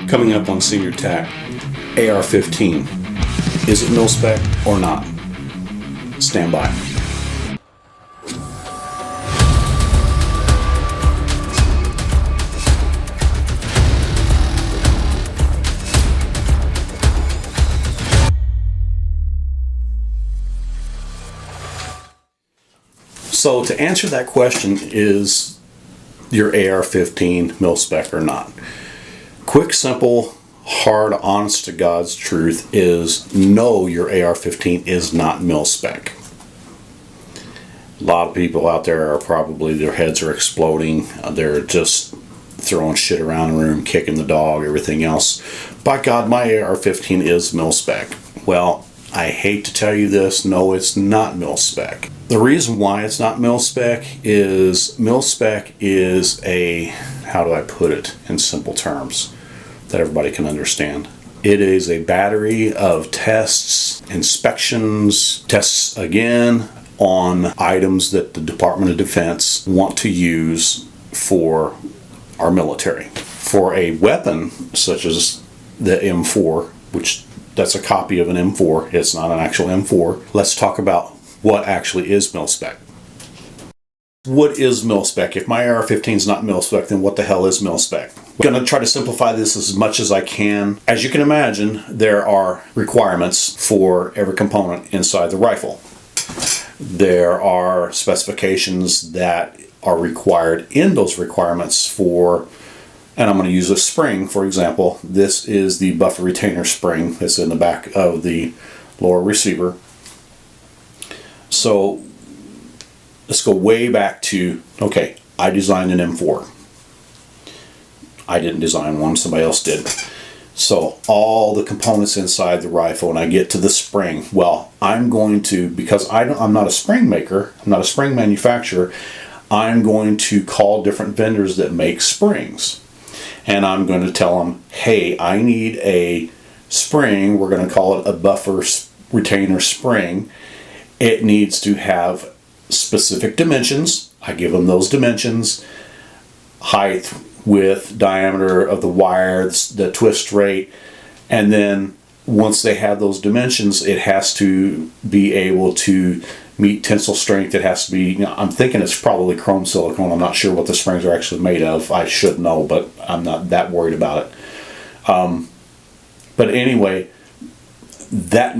Coming up on Seniortac, AR-15. Is it mil-spec or not? Stand by. So to answer that question, is your AR-15 mil-spec or not? Quick, simple, hard, honest to God's truth is no, your AR-15 is not mil-spec. A lot of people out there are probably, their heads are exploding. They're just throwing shit around the room, kicking the dog, everything else. By God, my AR-15 is mil-spec. Well, I hate to tell you this, no, it's not mil-spec. The reason why it's not mil-spec is a, how do I put it in simple terms that everybody can understand? It is a battery of tests, inspections, tests again on items that the Department of Defense want to use for our military. For a weapon such as the M4, which that's a copy of an M4, it's not an actual M4. Let's talk about what actually is mil-spec. What is mil-spec? If my AR-15 is not mil-spec, then what the hell is mil-spec? I'm going to try to simplify this as much as I can. As you can imagine, there are requirements for every component inside the rifle. There are specifications that are required in those requirements for, and I'm going to use a spring, for example. This is the buffer retainer spring that's in the back of the lower receiver. So let's go way back to, okay, I designed an M4. I didn't design one, somebody else did. So all the components inside the rifle, and I get to the spring. Well, I'm going to, because I'm not a spring maker, I'm not a spring manufacturer, I'm going to call different vendors that make springs. And I'm going to tell them, hey, I need a spring, we're going to call it a buffer retainer spring. It needs to have specific dimensions. I give them those dimensions, height, width, diameter of the wire, the twist rate, and then once they have those dimensions, it has to be able to meet tensile strength. It has to be, I'm thinking it's probably chrome silicone. I'm not sure what the springs are actually made of. I should know, but I'm not that worried about it. But anyway, that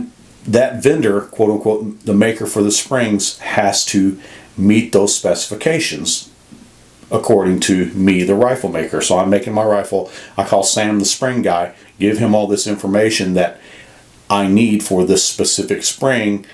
vendor, quote unquote, the maker for the springs, has to meet those specifications according to me, the rifle maker. So I'm making my rifle. I call Sam the spring guy, give him all this information that I need for this specific spring,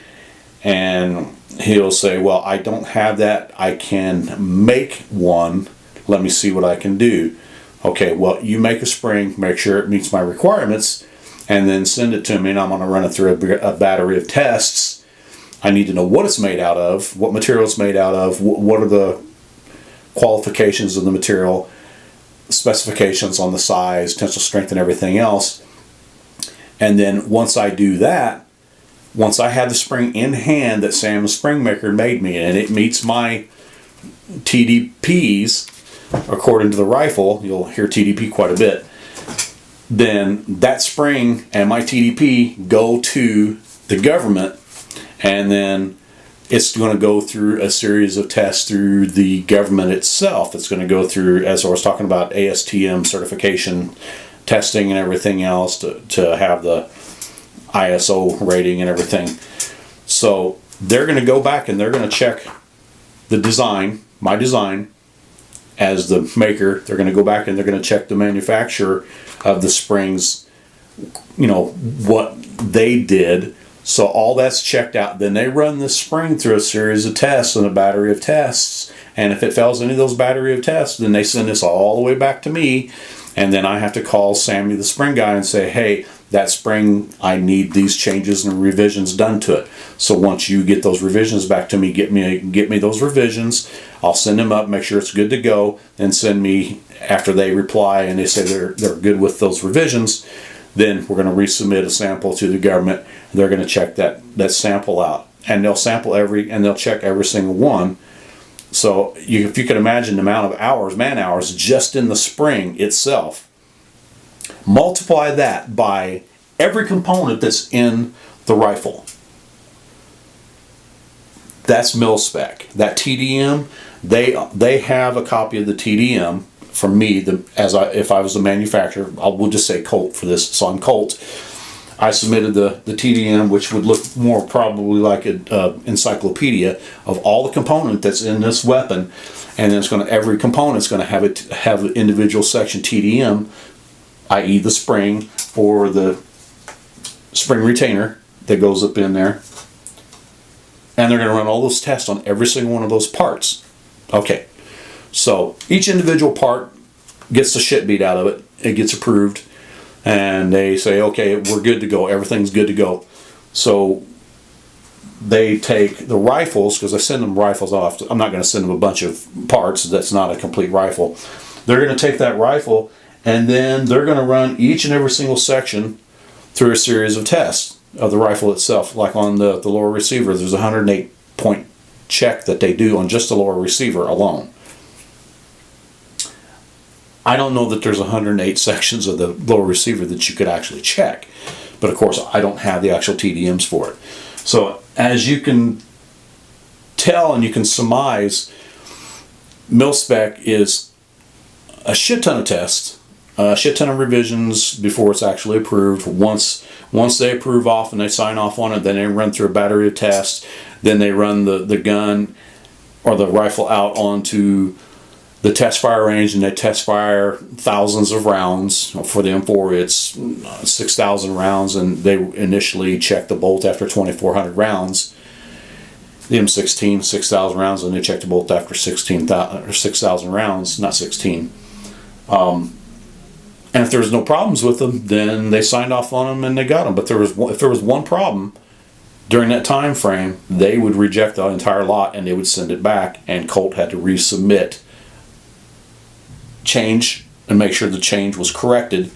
and he'll say, well, I don't have that. I can make one. Let me see what I can do. Okay, well, you make a spring, make sure it meets my requirements, and then send it to me, and I'm going to run it through a battery of tests. I need to know what it's made out of, what material it's made out of, what are the qualifications of the material, specifications on the size, tensile strength, and everything else. And then once I do that, once I have the spring in hand that Sam the spring maker made me, and it meets my TDPs according to the rifle, you'll hear TDP quite a bit, then that spring and my TDP go to the government, and then it's going to go through a series of tests through the government itself. It's going to go through, as I was talking about, ASTM certification testing and everything else to have the ISO rating and everything. So they're going to go back and they're going to check the design, my design, as the maker. They're going to go back and they're going to check the manufacturer of the springs, you know, what they did. So all that's checked out. Then they run the spring through a series of tests and a battery of tests. And if it fails any of those battery of tests, then they send this all the way back to me. And then I have to call Sammy the spring guy and say, hey, that spring, I need these changes and revisions done to it. So once you get those revisions back to me, get me those revisions. I'll send them up, make sure it's good to go, and send me, after they reply and they say they're good with those revisions, then we're going to resubmit a sample to the government. They're going to check that sample out, and they'll sample they'll check every single one. So if you can imagine the amount of hours, man hours, just in the spring itself, Multiply that by every component that's in the rifle. That's mil-spec. That TDM, they have a copy of the TDM from me. If I was a manufacturer, we'll just say COLT for this. So on COLT, I submitted the TDM, which would look more probably like an encyclopedia of all the component that's in this weapon, and then every component's going to have an individual section TDM, i.e. the spring or the spring retainer that goes up in there, and they're going to run all those tests on every single one of those parts. Okay, so each individual part gets the shit beat out of it. It gets approved. And they say, okay, we're good to go. Everything's good to go. So they take the rifles, because I send them rifles off. I'm not going to send them a bunch of parts. That's not a complete rifle. They're going to take that rifle, and then they're going to run each and every single section through a series of tests of the rifle itself. Like on the lower receiver, there's a 108-point check that they do on just the lower receiver alone. I don't know that there's 108 sections of the lower receiver that you could actually check. But of course, I don't have the actual TDMs for it. So as you can tell and you can surmise, mil-spec is a shit ton of tests, a shit ton of revisions before it's actually approved. Once they approve off and they sign off on it, then they run through a battery of tests. Then they run the gun or the rifle out onto the test fire range, and they test fire thousands of rounds. For the M4, it's 6,000 rounds, and they initially check the bolt after 2,400 rounds. The M16, 6,000 rounds, and they check the bolt after 6,000 rounds, not 16. And if there was no problems with them, then they signed off on them and they got them. But if there was one problem during that time frame, they would reject the entire lot and they would send it back, and COLT had to resubmit change and make sure the change was corrected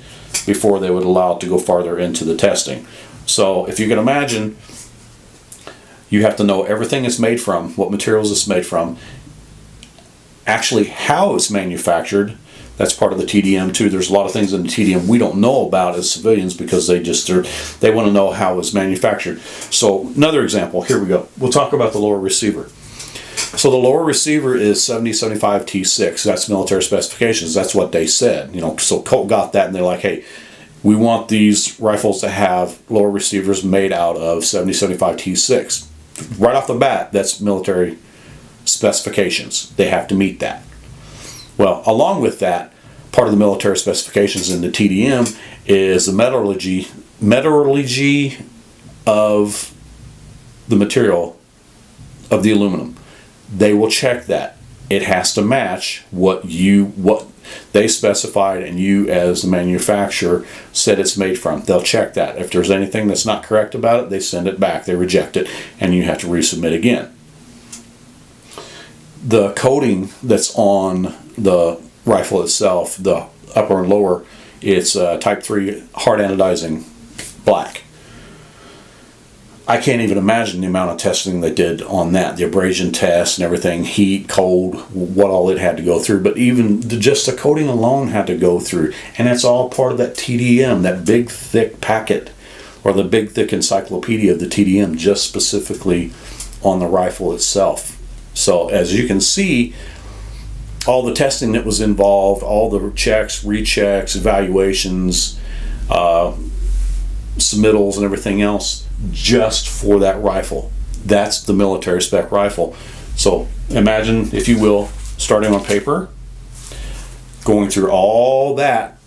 before they would allow it to go farther into the testing. So if you can imagine, you have to know everything it's made from, what materials it's made from, actually how it's manufactured. That's part of the TDM too. There's a lot of things in the TDM we don't know about as civilians because they want to know how it's manufactured. So another example, here we go. We'll talk about the lower receiver. So the lower receiver is 7075 T6. That's military specifications. That's what they said. So COLT got that, and they're like, hey, we want these rifles to have lower receivers made out of 7075 T6. Right off the bat, that's military specifications. They have to meet that. Well, along with that, part of the military specifications in the TDM is the metallurgy of the material of the aluminum. They will check that. It has to match what they specified and you as the manufacturer said it's made from. They'll check that. If there's anything that's not correct about it, they send it back. They reject it, and you have to resubmit again. The coating that's on the rifle itself, the upper and lower, it's type 3 hard anodizing black. I can't even imagine the amount of testing they did on that, the abrasion test and everything, heat, cold, what all it had to go through. But even just the coating alone had to go through. And it's all part of that TDM, that big thick packet, or the big thick encyclopedia of the TDM, just specifically on the rifle itself. So as you can see, all the testing that was involved, all the checks, rechecks, evaluations, submittals and everything else, just for that rifle. That's the military spec rifle. So imagine, if you will, starting on paper, going through all that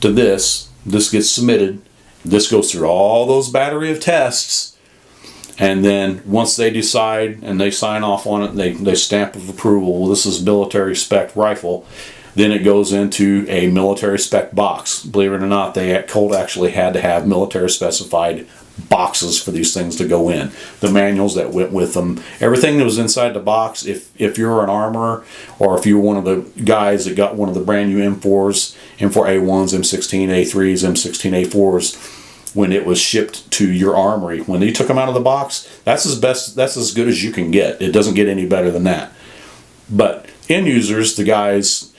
to this gets submitted, this goes through all those battery of tests, and then once they decide and they sign off on it, they stamp of approval, well, this is military spec rifle, then it goes into a military spec box. Believe it or not, COLT actually had to have military specified boxes for these things to go in. The manuals that went with them, everything that was inside the box. If you're an armorer, or if you're one of the guys that got one of the brand new M4s, M4A1s, M16A3s, M16A4s, when it was shipped to your armory, when they took them out of the box, that's as good as you can get. It doesn't get any better than that. But end users, the guys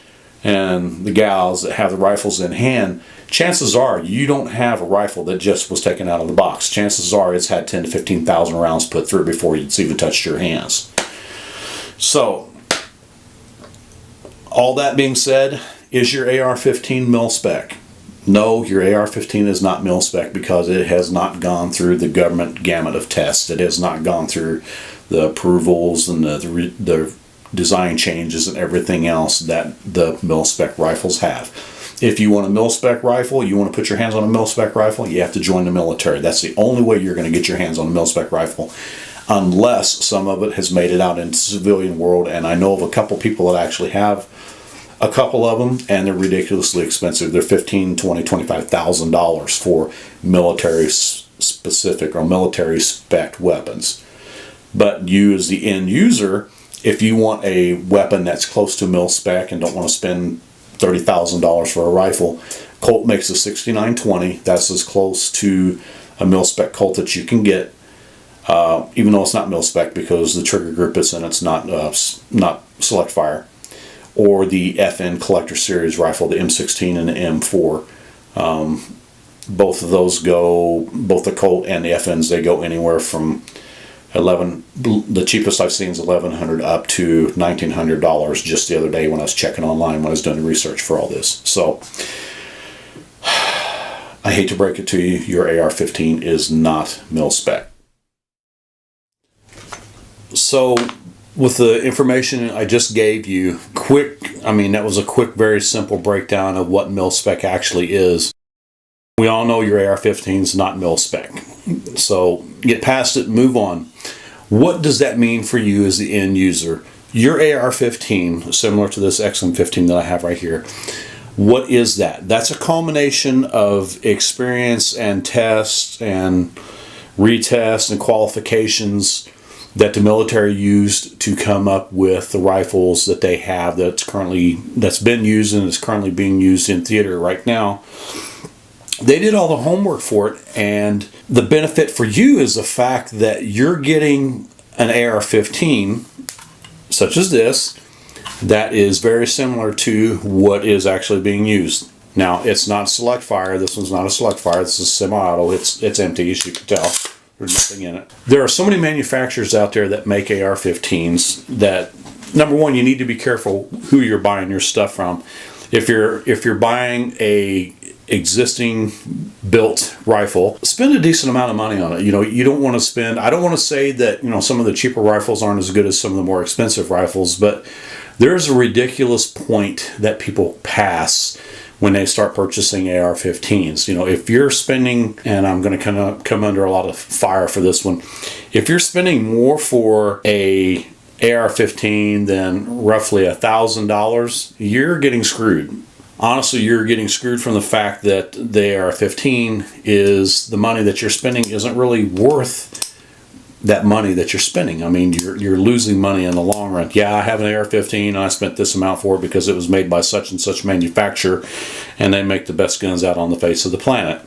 and the gals that have the rifles in hand, chances are you don't have a rifle that just was taken out of the box. Chances are it's had 10 to 15,000 rounds put through it before it's even touched your hands. So, all that being said, is your AR-15 mil-spec? No, your AR-15 is not mil-spec because it has not gone through the government gamut of tests. It has not gone through the approvals and the design changes and everything else that the mil-spec rifles have. If you want a mil-spec rifle, you want to put your hands on a mil-spec rifle, you have to join the military. That's the only way you're going to get your hands on a mil-spec rifle, unless some of it has made it out into the civilian world. And I know of a couple people that actually have a couple of them, and they're ridiculously expensive. They're $15,000, $20,000, $25,000 for military specific or military spec weapons. But you as the end user, if you want a weapon that's close to mil-spec and don't want to spend $30,000 for a rifle, COLT makes a 6920. That's as close to a mil-spec COLT that you can get, even though it's not mil-spec because the trigger group it's in, it's not select fire. Or the FN Collector Series rifle, the M16 and the M4. Both of those go, both the COLT and the FNs, they go anywhere from the cheapest I've seen is $1,100 up to $1,900 just the other day when I was checking online when I was doing the research for all this. So, I hate to break it to you, your AR-15 is not mil-spec. So, with the information I just gave you, that was a quick, very simple breakdown of what mil-spec actually is. We all know your AR-15 is not mil-spec. So get past it, move on. What does that mean for you as the end user? Your AR-15, similar to this XM15 that I have right here, what is that? That's a culmination of experience and tests and retests and qualifications that the military used to come up with the rifles that they have that's been used and is currently being used in theater right now. They did all the homework for it, and the benefit for you is the fact that you're getting an AR-15 such as this that is very similar to what is actually being used. Now, it's not select fire. This one's not a select fire. This is semi-auto. It's empty, as you can tell. There's nothing in it. There are so many manufacturers out there that make AR-15s that, number one, you need to be careful who you're buying your stuff from. If you're buying a existing built rifle, spend a decent amount of money on it. You don't want to spend, I don't want to say that, some of the cheaper rifles aren't as good as some of the more expensive rifles, but there's a ridiculous point that people pass when they start purchasing AR-15s. If you're spending, and I'm going to come under a lot of fire for this one, if you're spending more for a AR-15 than roughly $1,000, you're getting screwed. Honestly, you're getting screwed from the fact that the AR-15 is the money that you're spending isn't really worth that money that you're spending. You're losing money in the long run. Yeah, I have an AR-15 and I spent this amount for it because it was made by such and such manufacturer and they make the best guns out on the face of the planet.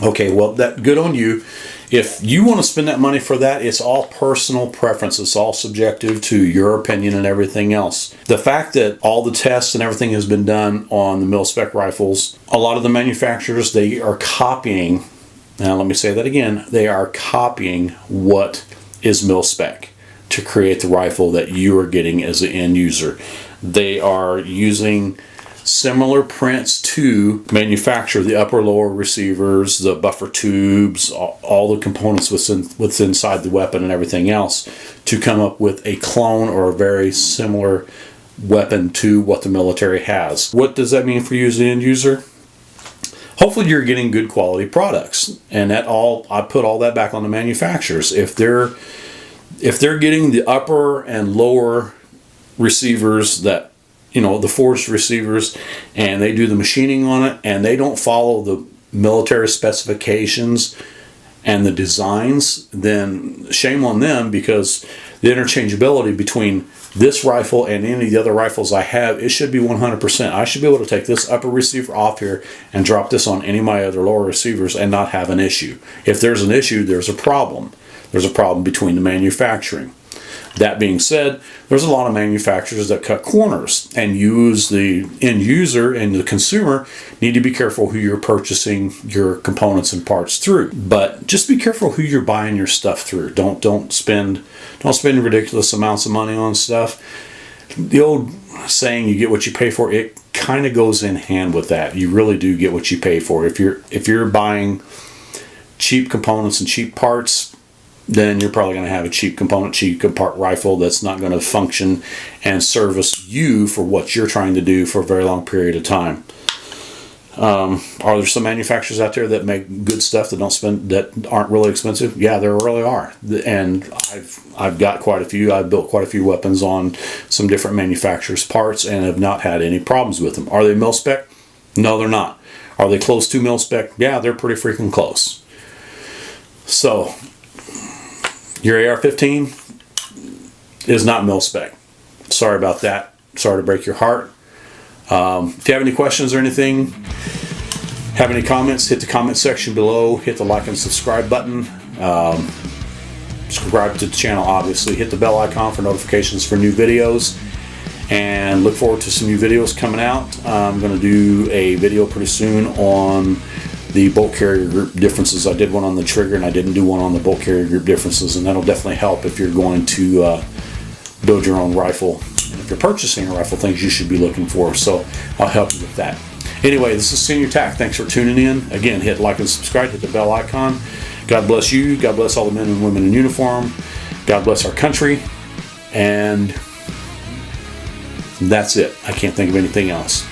Okay, well, that good on you. If you want to spend that money for that, it's all personal preference. It's all subjective to your opinion and everything else. The fact that all the tests and everything has been done on the mil-spec rifles, a lot of the manufacturers, they are copying. Now, let me say that again. They are copying what is mil-spec to create the rifle that you are getting as an end user. They are using similar prints to manufacture the upper-lower receivers, the buffer tubes, all the components what's inside the weapon and everything else to come up with a clone or a very similar weapon to what the military has. What does that mean for you as an end user? Hopefully you're getting good quality products, and I put all that back on the manufacturers. If they're getting the upper and lower receivers that the forged receivers, and they do the machining on it, and they don't follow the military specifications and the designs, then shame on them, because the interchangeability between this rifle and any of the other rifles I have, it should be 100%. I should be able to take this upper receiver off here and drop this on any of my other lower receivers and not have an issue. If there's an issue, there's a problem. There's a problem between the manufacturing. That being said, there's a lot of manufacturers that cut corners, and use the end user and the consumer need to be careful who you're purchasing your components and parts through. But just be careful who you're buying your stuff through. Don't spend ridiculous amounts of money on stuff. The old saying, you get what you pay for, it kind of goes in hand with that. You really do get what you pay for. If you're buying cheap components and cheap parts, then you're probably going to have a cheap component, cheap part rifle that's not going to function and service you for what you're trying to do for a very long period of time. Are there some manufacturers out there that make good stuff that aren't really expensive? Yeah, there really are, and I've got quite a few. I've built quite a few weapons on some different manufacturers' parts and have not had any problems with them. Are they mil-spec? No, they're not. Are they close to mil-spec? Yeah, they're pretty freaking close. So your AR-15 is not mil-spec. Sorry about that. Sorry to break your heart. If you have any questions or anything, have any comments, hit the comment section below. Hit the like and subscribe button. Subscribe to the channel, obviously. Hit the bell icon for notifications for new videos. And look forward to some new videos coming out. I'm going to do a video pretty soon on the bolt carrier group differences. I did one on the trigger and I didn't do one on the bolt carrier group differences, and that'll definitely help if you're going to build your own rifle. And if you're purchasing a rifle, things you should be looking for. So I'll help you with that. Anyway, this is Seniortac. Thanks for tuning in. Again, hit like and subscribe, hit the bell icon. God bless you. God bless all the men and women in uniform. God bless our country. And that's it. I can't think of anything else.